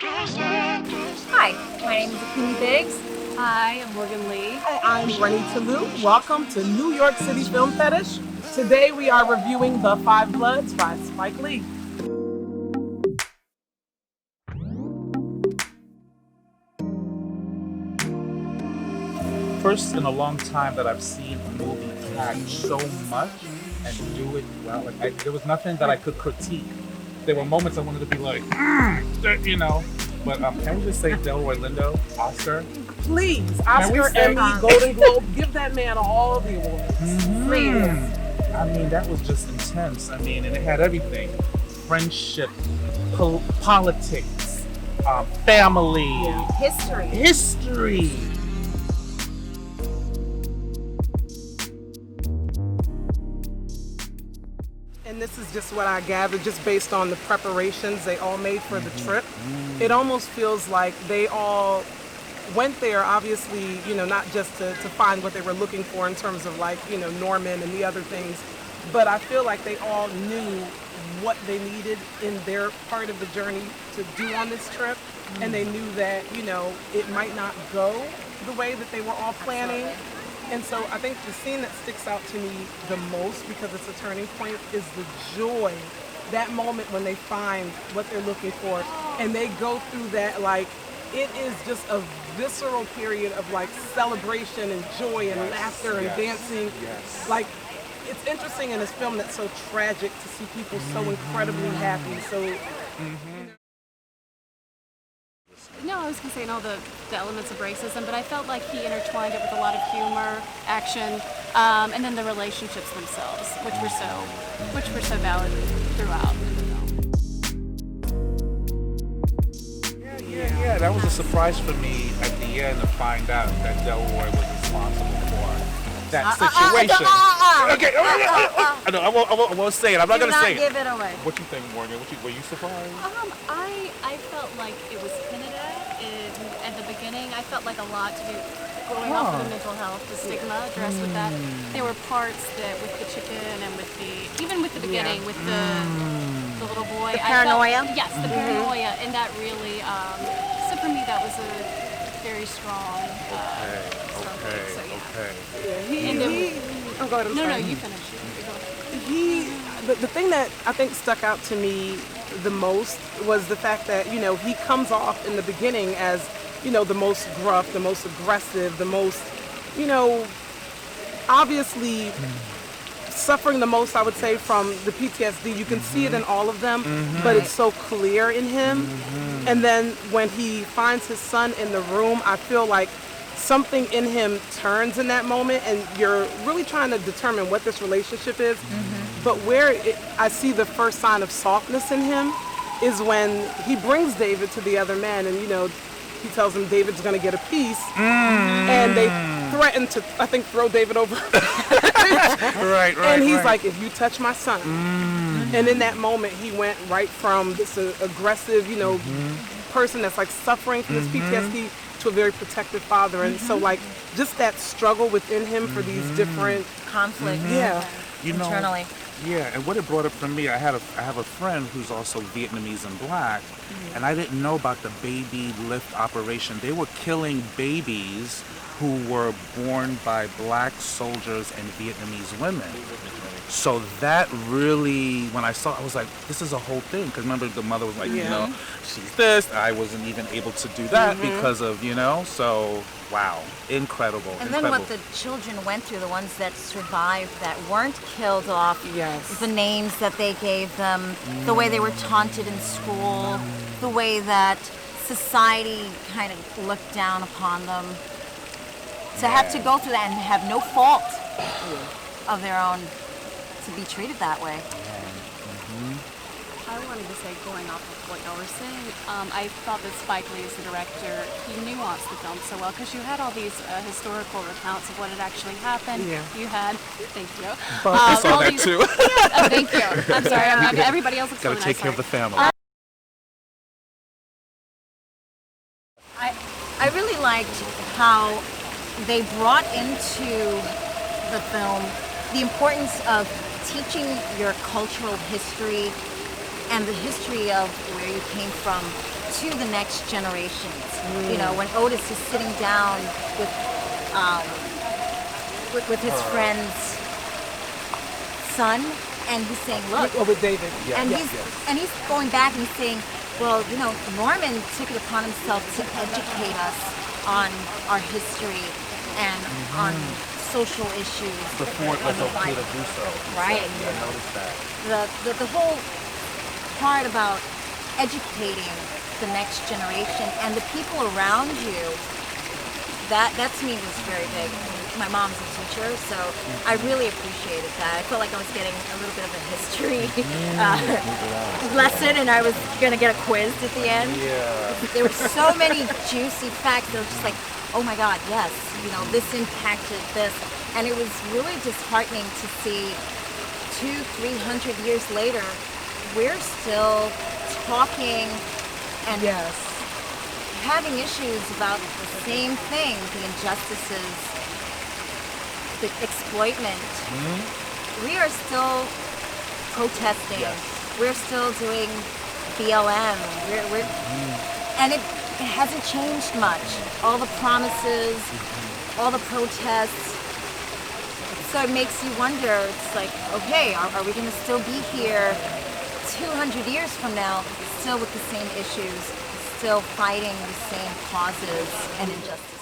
Hi, my name is Akimi Biggs. Hi, I'm Leigh. Hi, I'm Brennie Tellu. Welcome to New York City Film Fetish. Today we are reviewing The Five Bloods by Spike Lee. First in a long time that I've seen a movie pack so much and do it well. There was nothing that I could critique. There were moments I wanted to be like, you know. But can we just say Delroy Lindo, Oscar? Please, Oscar, Emmy, Golden Globe, give that man all the awards. Please. I mean, that was just intense. I mean, and it had everything. Friendship, politics, family. History. And this is just what I gathered, just based on the preparations they all made for the trip. It almost feels like they all went there, obviously, not just to find what they were looking for in terms of Norman and the other things, but I feel like they all knew what they needed in their part of the journey to do on this trip. And they knew that, it might not go the way that they were all planning. And so I think the scene that sticks out to me the most, because it's a turning point, is the joy, that moment when they find what they're looking for and they go through that, it is just a visceral period of celebration and joy and laughter and dancing. Yes. It's interesting in this film that's so tragic to see people so incredibly happy. So. No, I was going to say all the elements of racism, but I felt like he intertwined it with a lot of humor, action, and then the relationships themselves, which were so valid throughout. Yeah. That was a surprise for me at the end to find out that Delroy was responsible for that situation. Okay, I won't say it. I'm not going to say it. Give it away. What you think, Morgan? Were you surprised? I felt like it was hinted at the beginning. I felt like a lot to do going off of the mental health, the stigma addressed with that. There were parts that with the chicken and even with the beginning, with the little boy. The paranoia? Yes, the paranoia. And that really, so for me, that was a very strong, Okay. So, yeah. Go ahead, No, you finish. The thing that I think stuck out to me the most was the fact that, he comes off in the beginning as, the most gruff, the most aggressive, the most, obviously suffering the most, I would say, from the PTSD. You can see it in all of them, but it's so clear in him. And then when he finds his son in the room, I feel like something in him turns in that moment, and you're really trying to determine what this relationship is. But where I see the first sign of softness in him is when he brings David to the other man, and he tells him David's going to get a piece, and they threaten to, I think, throw David over. Right. And he's like, if you touch my son. And in that moment, he went right from this aggressive, person that's suffering from this PTSD to a very protective father. And so just that struggle within him for these different conflicts. Internally. Yeah, and what it brought up for me, I have a friend who's also Vietnamese and black, and I didn't know about the baby lift operation. They were killing babies who were born by black soldiers and Vietnamese women. So that really, when I saw, I was like, this is a whole thing. Because remember, the mother was like, she's this. I wasn't even able to do that because of, so wow, incredible. And then what the children went through, the ones that survived, that weren't killed off, the names that they gave them, the way they were taunted in school, the way that society kind of looked down upon them. To have to go through that and have no fault of their own, to be treated that way. I wanted to say, going off of what y'all were saying, I thought that Spike Lee, as the director, he nuanced the film so well, because you had all these historical recounts of what had actually happened. You had, thank you. I saw that too. Thank you. I'm sorry. Everybody else looks Gotta really take care of the family. I really liked how they brought into the film the importance of teaching your cultural history and the history of where you came from to the next generations. You know, when Otis is sitting down with his friend's son, and he's saying, look, with David. and he's going back and he's saying, well, you know, Norman took it upon himself to educate us on our history and on social issues. Before it was okay to do so. Right. So, I noticed that. The whole part about educating the next generation and the people around you, that to me was very big. My mom's a teacher, so I really appreciated that. I felt like I was getting a little bit of a history lesson, and I was going to get a quiz at the end. Yeah. There were so many juicy facts that were just like, oh my God, yes, you know, this impacted this. And it was really disheartening to see 200-300 years later, we're still talking and having issues about the same thing, the injustices, the exploitment. We are still protesting. Yes. We're still doing BLM. And it hasn't changed much. All the promises, all the protests. So it makes you wonder, it's like, okay, are we going to still be here 200 years from now, still with the same issues, still fighting the same causes and injustices?